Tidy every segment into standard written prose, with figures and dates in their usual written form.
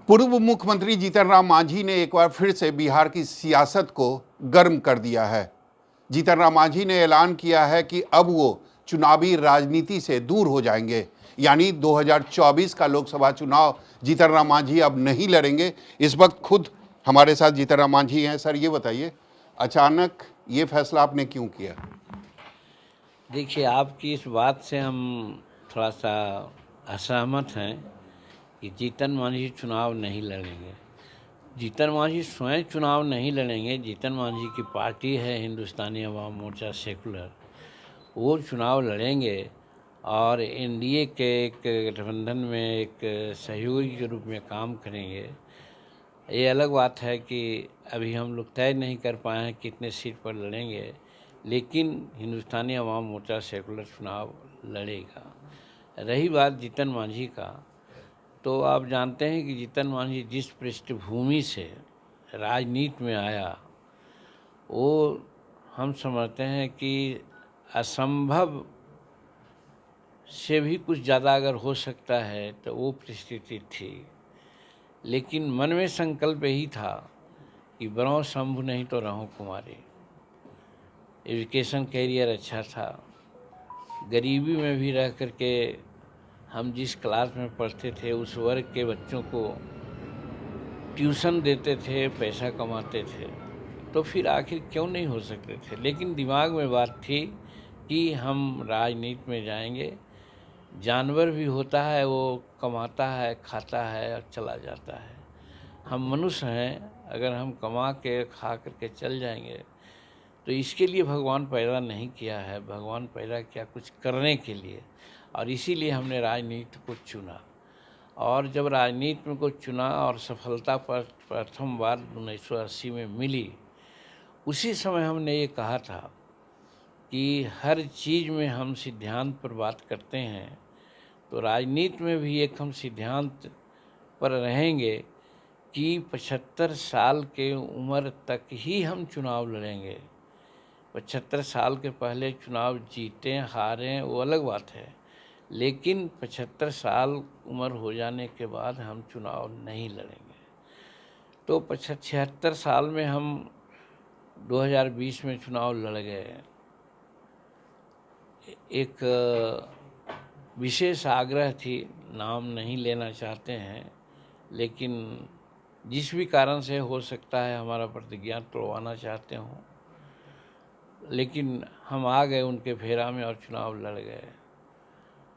पूर्व मुख्यमंत्री जीतन राम मांझी ने एक बार फिर से बिहार की सियासत को गर्म कर दिया है। जीतन राम मांझी ने ऐलान किया है कि अब वो चुनावी राजनीति से दूर हो जाएंगे, यानी 2024 का लोकसभा चुनाव जीतन राम मांझी अब नहीं लड़ेंगे। इस वक्त खुद हमारे साथ जीतन राम मांझी हैं। सर, ये बताइए, अचानक ये फैसला आपने क्यों किया? देखिए, आपकी इस बात से हम थोड़ा सा असहमत हैं कि जीतन मांझी चुनाव नहीं लड़ेंगे। जीतन मांझी स्वयं चुनाव नहीं लड़ेंगे। जीतन मांझी की पार्टी है हिंदुस्तानी अवाम मोर्चा सेकुलर, वो चुनाव लड़ेंगे और एनडीए के एक गठबंधन में एक सहयोगी के रूप में काम करेंगे। ये अलग बात है कि अभी हम लोग तय नहीं कर पाए हैं कितने सीट पर लड़ेंगे, लेकिन हिंदुस्तानी अवाम मोर्चा सेकुलर चुनाव लड़ेगा। रही बात जीतन मांझी का, तो आप जानते हैं कि जीतन मांझी जिस पृष्ठभूमि से राजनीति में आया, वो हम समझते हैं कि असंभव से भी कुछ ज़्यादा अगर हो सकता है तो वो परिस्थिति थी। लेकिन मन में संकल्प यही था कि बरौं शंभु नहीं तो रहूं कुमारी। एजुकेशन कैरियर अच्छा था, गरीबी में भी रह कर के हम जिस क्लास में पढ़ते थे उस वर्ग के बच्चों को ट्यूशन देते थे, पैसा कमाते थे, तो फिर आखिर क्यों नहीं हो सकते थे। लेकिन दिमाग में बात थी कि हम राजनीति में जाएंगे। जानवर भी होता है, वो कमाता है, खाता है और चला जाता है। हम मनुष्य हैं, अगर हम कमा के खा कर के चल जाएंगे तो इसके लिए भगवान पैदा नहीं किया है। भगवान पैदा किया कुछ करने के लिए, और इसीलिए हमने राजनीति को चुना। और जब राजनीति में को चुना और सफलता पर प्रथम बार 1980 में मिली, उसी समय हमने ये कहा था कि हर चीज़ में हम सिद्धांत पर बात करते हैं, तो राजनीति में भी एक हम सिद्धांत पर रहेंगे कि 75 साल के उम्र तक ही हम चुनाव लड़ेंगे। 75 साल के पहले चुनाव जीतें हारें वो अलग बात है, लेकिन 75 साल उम्र हो जाने के बाद हम चुनाव नहीं लड़ेंगे। तो 76 साल में हम 2020 में चुनाव लड़ गए। एक विशेष आग्रह थी, नाम नहीं लेना चाहते हैं, लेकिन जिस भी कारण से हो सकता है हमारा प्रतिज्ञा तोड़वाना चाहते हों, लेकिन हम आ गए उनके फेरा में और चुनाव लड़ गए।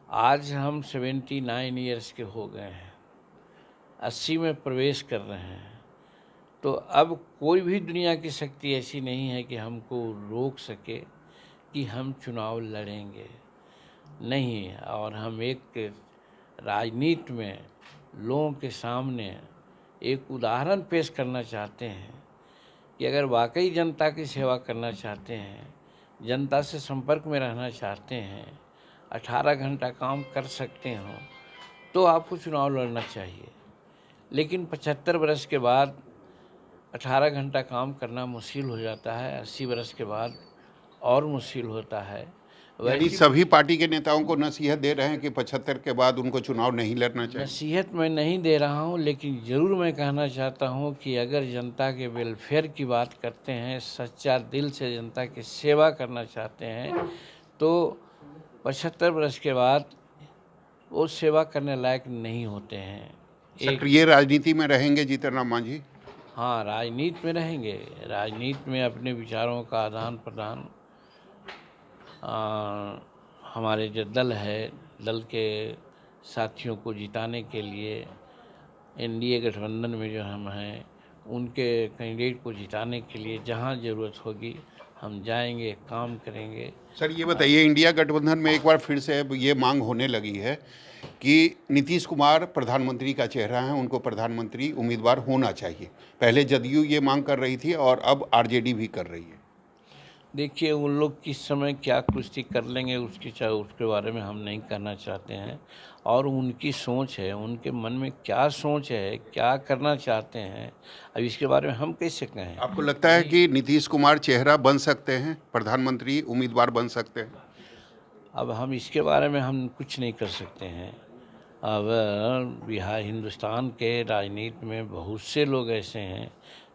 आज हम 79 ईयर्स के हो गए हैं, 80 में प्रवेश कर रहे हैं। तो अब कोई भी दुनिया की शक्ति ऐसी नहीं है कि हमको रोक सके कि हम चुनाव लड़ेंगे नहीं। और हम एक राजनीति में लोगों के सामने एक उदाहरण पेश करना चाहते हैं कि अगर वाकई जनता की सेवा करना चाहते हैं, जनता से संपर्क में रहना चाहते हैं, 18 घंटा काम कर सकते हो, तो आपको चुनाव लड़ना चाहिए। लेकिन 75 वर्ष के बाद 18 घंटा काम करना मुश्किल हो जाता है, 80 वर्ष के बाद और मुश्किल होता है। यानी सभी पार्टी के नेताओं को नसीहत दे रहे हैं कि 75 के बाद उनको चुनाव नहीं लड़ना चाहिए? नसीहत मैं नहीं दे रहा हूं, लेकिन ज़रूर मैं कहना चाहता हूं कि अगर जनता के वेलफेयर की बात करते हैं, सच्चा दिल से जनता की सेवा करना चाहते हैं, तो 75 वर्ष के बाद वो सेवा करने लायक नहीं होते हैं। सक्रिय राजनीति में रहेंगे जीतन राम मांझी? हाँ, राजनीति में रहेंगे। राजनीति में अपने विचारों का आदान प्रदान, हमारे जो दल है, दल के साथियों को जिताने के लिए एनडीए गठबंधन में जो हम हैं, उनके कैंडिडेट को जिताने के लिए जहां ज़रूरत होगी हम जाएंगे, काम करेंगे। सर, ये बताइए, इंडिया गठबंधन में एक बार फिर से अब ये मांग होने लगी है कि नीतीश कुमार प्रधानमंत्री का चेहरा है, उनको प्रधानमंत्री उम्मीदवार होना चाहिए। पहले जदयू ये मांग कर रही थी और अब आरजेडी भी कर रही है। देखिए, उन लोग किस समय क्या कुश्ती कर लेंगे उसके बारे में हम नहीं कहना चाहते हैं। और उनकी सोच है, उनके मन में क्या सोच है, क्या करना चाहते हैं, अब इसके बारे में हम कैसे कहें। आपको लगता है कि नीतीश कुमार चेहरा बन सकते हैं, प्रधानमंत्री उम्मीदवार बन सकते हैं? अब हम इसके बारे में हम कुछ नहीं कर सकते हैं। अब बिहार हिंदुस्तान के राजनीति में बहुत से लोग ऐसे हैं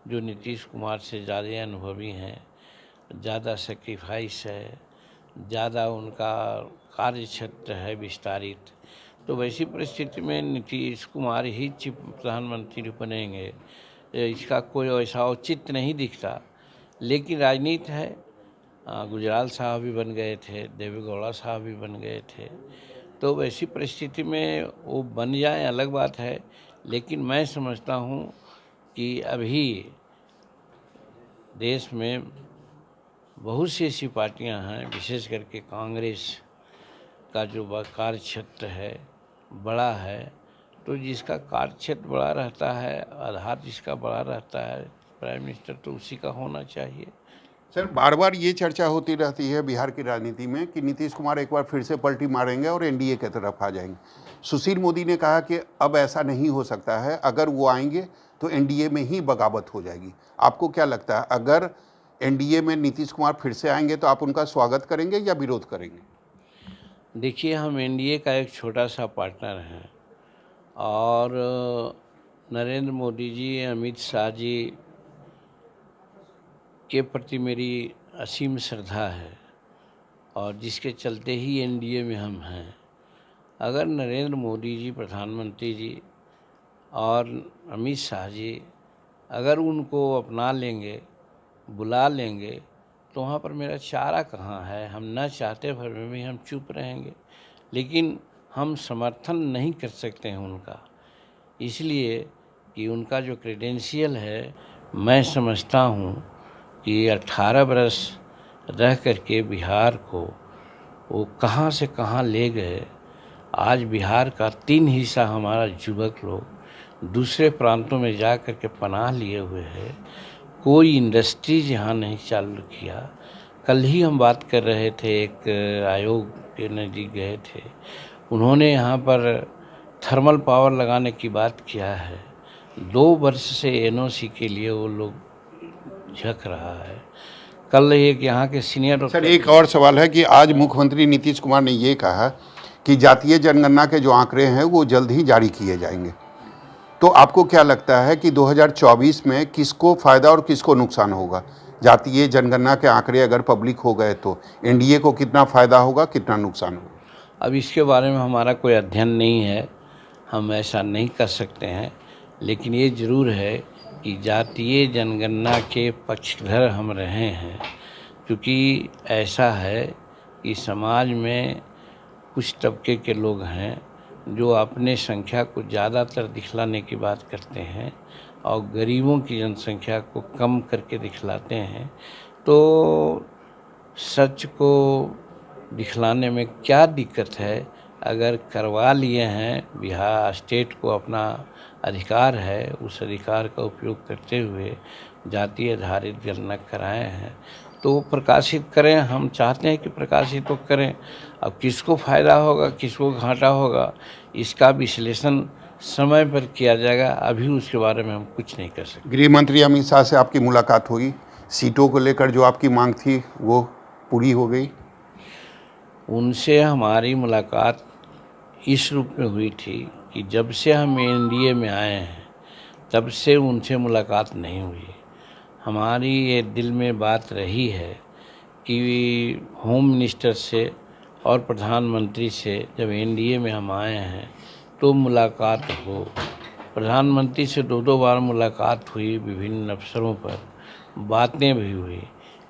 जो नीतीश कुमार से ज़्यादा अनुभवी हैं, ज़्यादा सेक्रीफाइस है, ज़्यादा उनका कार्य क्षेत्र है विस्तारित। तो वैसी परिस्थिति में नीतीश कुमार ही चीफ प्रधानमंत्री बनेंगे, इसका कोई ऐसा औचित्य नहीं दिखता। लेकिन राजनीति है, गुजराल साहब भी बन गए थे, देवेगौड़ा साहब भी बन गए थे। तो वैसी परिस्थिति में वो बन जाए अलग बात है, लेकिन मैं समझता हूँ कि अभी देश में बहुत सी ऐसी पार्टियां हैं, विशेष करके कांग्रेस का जो कार्य क्षेत्र है बड़ा है, तो जिसका कार्य क्षेत्र बड़ा रहता है, आधार जिसका बड़ा रहता है, प्राइम मिनिस्टर तो उसी का होना चाहिए। सर, बार बार ये चर्चा होती रहती है बिहार की राजनीति में कि नीतीश कुमार एक बार फिर से पलटी मारेंगे और एनडीए की तरफ आ जाएंगे। सुशील मोदी ने कहा कि अब ऐसा नहीं हो सकता है, अगर वो आएंगे तो एनडीए में ही बगावत हो जाएगी। आपको क्या लगता है, अगर एनडीए में नीतीश कुमार फिर से आएंगे तो आप उनका स्वागत करेंगे या विरोध करेंगे? देखिए, हम एनडीए का एक छोटा सा पार्टनर हैं और नरेंद्र मोदी जी, अमित शाह जी के प्रति मेरी असीम श्रद्धा है और जिसके चलते ही एनडीए में हम हैं। अगर नरेंद्र मोदी जी प्रधानमंत्री जी और अमित शाह जी अगर उनको अपना लेंगे, बुला लेंगे, तो वहाँ पर मेरा चारा कहाँ है। हम न चाहते भर में भी हम चुप रहेंगे, लेकिन हम समर्थन नहीं कर सकते हैं उनका, इसलिए कि उनका जो क्रेडेंशियल है, मैं समझता हूँ कि 18 बरस रह करके बिहार को वो कहाँ से कहाँ ले गए। आज बिहार का 3 हिस्सा हमारा युवक लोग दूसरे प्रांतों में जा कर के पनाह लिए हुए है। कोई इंडस्ट्रीज यहाँ नहीं चालू किया। कल ही हम बात कर रहे थे, एक आयोग के नज़दीक गए थे, उन्होंने यहाँ पर थर्मल पावर लगाने की बात किया है। 2 वर्ष से एनओसी के लिए वो लोग झक रहा है। कल एक यहाँ के सीनियर सर, एक और सवाल है कि आज मुख्यमंत्री नीतीश कुमार ने ये कहा कि जातीय जनगणना के जो आंकड़े हैं वो जल्द ही जारी किए जाएंगे। तो आपको क्या लगता है कि 2024 में किसको फ़ायदा और किसको नुकसान होगा? जातीय जनगणना के आंकड़े अगर पब्लिक हो गए तो एनडीए को कितना फ़ायदा होगा, कितना नुकसान होगा? अब इसके बारे में हमारा कोई अध्ययन नहीं है, हम ऐसा नहीं कर सकते हैं। लेकिन ये ज़रूर है कि जातीय जनगणना के पक्षधर हम रहे हैं, क्योंकि ऐसा है कि समाज में कुछ तबके के लोग हैं जो अपने संख्या को ज़्यादातर दिखलाने की बात करते हैं और गरीबों की जनसंख्या को कम करके दिखलाते हैं। तो सच को दिखलाने में क्या दिक्कत है? अगर करवा लिए हैं, बिहार स्टेट को अपना अधिकार है, उस अधिकार का उपयोग करते हुए जाति आधारित गणना कराए हैं, तो वो प्रकाशित करें। हम चाहते हैं कि प्रकाशित तो करें। अब किसको फ़ायदा होगा, किसको घाटा होगा, इसका विश्लेषण समय पर किया जाएगा। अभी उसके बारे में हम कुछ नहीं कर सकते। गृह मंत्री अमित शाह से आपकी मुलाकात हुई, सीटों को लेकर जो आपकी मांग थी वो पूरी हो गई? उनसे हमारी मुलाकात इस रूप में हुई थी कि जब से हम एनडीए में आए हैं तब से उनसे मुलाकात नहीं हुई। हमारी ये दिल में बात रही है कि होम मिनिस्टर से और प्रधानमंत्री से जब एनडीए में हम आए हैं तो मुलाकात हो। प्रधानमंत्री से 2-2 बार मुलाकात हुई, विभिन्न अवसरों पर बातें भी हुई,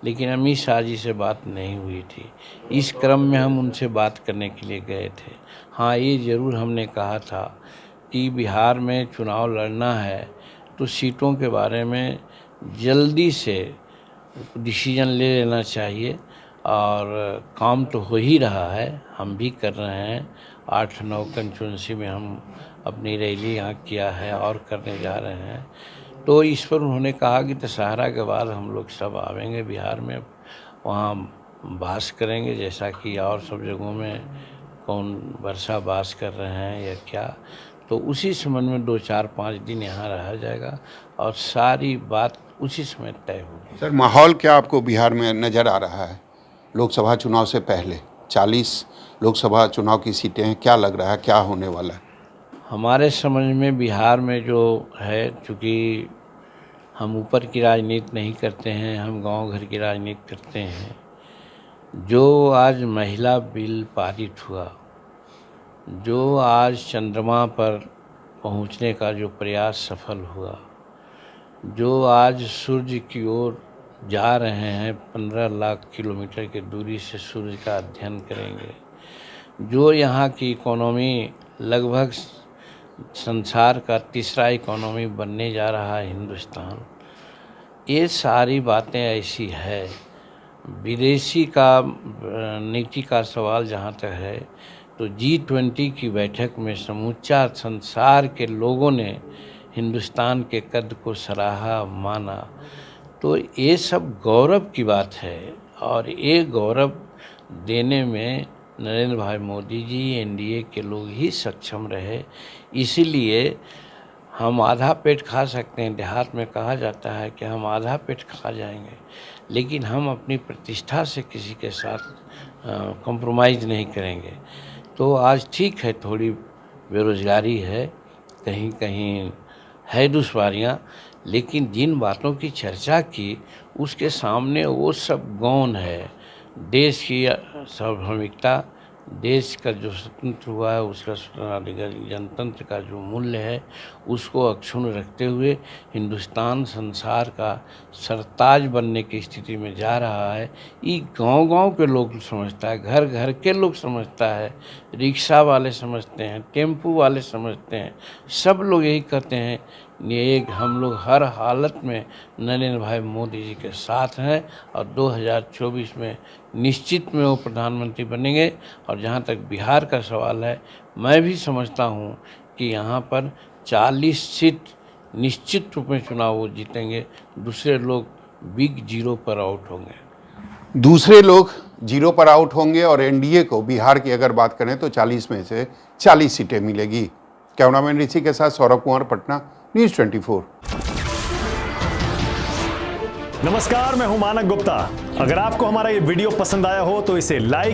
लेकिन अमित शाह जी से बात नहीं हुई थी। इस क्रम में हम उनसे बात करने के लिए गए थे। हाँ, ये ज़रूर हमने कहा था कि बिहार में चुनाव लड़ना है तो सीटों के बारे में जल्दी से डिसीजन ले लेना चाहिए, और काम तो हो ही रहा है, हम भी कर रहे हैं। 8-9 कंस्टिट्यूंसी में हम अपनी रैली यहाँ किया है और करने जा रहे हैं। तो इस पर उन्होंने कहा कि दशहरा के बाद हम लोग सब आवेंगे बिहार में, वहाँ बास करेंगे, जैसा कि और सब जगहों में कौन वर्षा बास कर रहे हैं या क्या। तो उसी संबंध में 2-4-5 दिन यहाँ रहा जाएगा और सारी बात उसी समय तय होगी। सर, माहौल क्या आपको बिहार में नज़र आ रहा है लोकसभा चुनाव से पहले? 40 लोकसभा चुनाव की सीटें हैं, क्या लग रहा है, क्या होने वाला है? हमारे समझ में बिहार में जो है, चूँकि हम ऊपर की राजनीति नहीं करते हैं, हम गांव घर की राजनीति करते हैं। जो आज महिला बिल पारित हुआ, जो आज चंद्रमा पर पहुंचने का जो प्रयास सफल हुआ, जो आज सूर्य की ओर जा रहे हैं, 15 लाख किलोमीटर की दूरी से सूर्य का अध्ययन करेंगे, जो यहाँ की इकोनॉमी लगभग संसार का तीसरा इकोनॉमी बनने जा रहा है हिंदुस्तान, ये सारी बातें ऐसी है। विदेशी का नीति का सवाल जहाँ तक है, तो G20 की बैठक में समूचा संसार के लोगों ने हिंदुस्तान के कद को सराहा, माना। तो ये सब गौरव की बात है, और ये गौरव देने में नरेंद्र भाई मोदी जी, एनडीए के लोग ही सक्षम रहे। इसीलिए हम आधा पेट खा सकते हैं, देहात में कहा जाता है कि हम आधा पेट खा जाएंगे, लेकिन हम अपनी प्रतिष्ठा से किसी के साथ कॉम्प्रोमाइज़ नहीं करेंगे। तो आज ठीक है, थोड़ी बेरोज़गारी है, कहीं कहीं है दुश्वारियाँ, लेकिन जिन बातों की चर्चा की उसके सामने वो सब गौण है। देश की सार्वभौमिकता, देश का जो स्वतंत्र हुआ है उसका जनतंत्र का जो मूल्य है उसको अक्षुण्ण रखते हुए हिंदुस्तान संसार का सरताज बनने की स्थिति में जा रहा है। ये गांव-गांव के लोग समझता है, घर घर के लोग समझता है, रिक्शा वाले समझते हैं, टेम्पू वाले समझते हैं, सब लोग यही कहते हैं ये हम लोग हर हालत में नरेंद्र भाई मोदी जी के साथ हैं, और 2024 में निश्चित में वो प्रधानमंत्री बनेंगे। और जहाँ तक बिहार का सवाल है, मैं भी समझता हूँ कि यहाँ पर 40 सीट निश्चित रूप में चुनाव वो जीतेंगे, दूसरे लोग बिग जीरो पर आउट होंगे। दूसरे लोग जीरो पर आउट होंगे और एनडीए को बिहार की अगर बात करें तो 40 में से 40 सीटें मिलेगी। कैमरामैन ऋषि के साथ सौरभ कुमार, पटना, न्यूज़ 24। नमस्कार, मैं हूं मानक गुप्ता। अगर आपको हमारा ये वीडियो पसंद आया हो तो इसे लाइक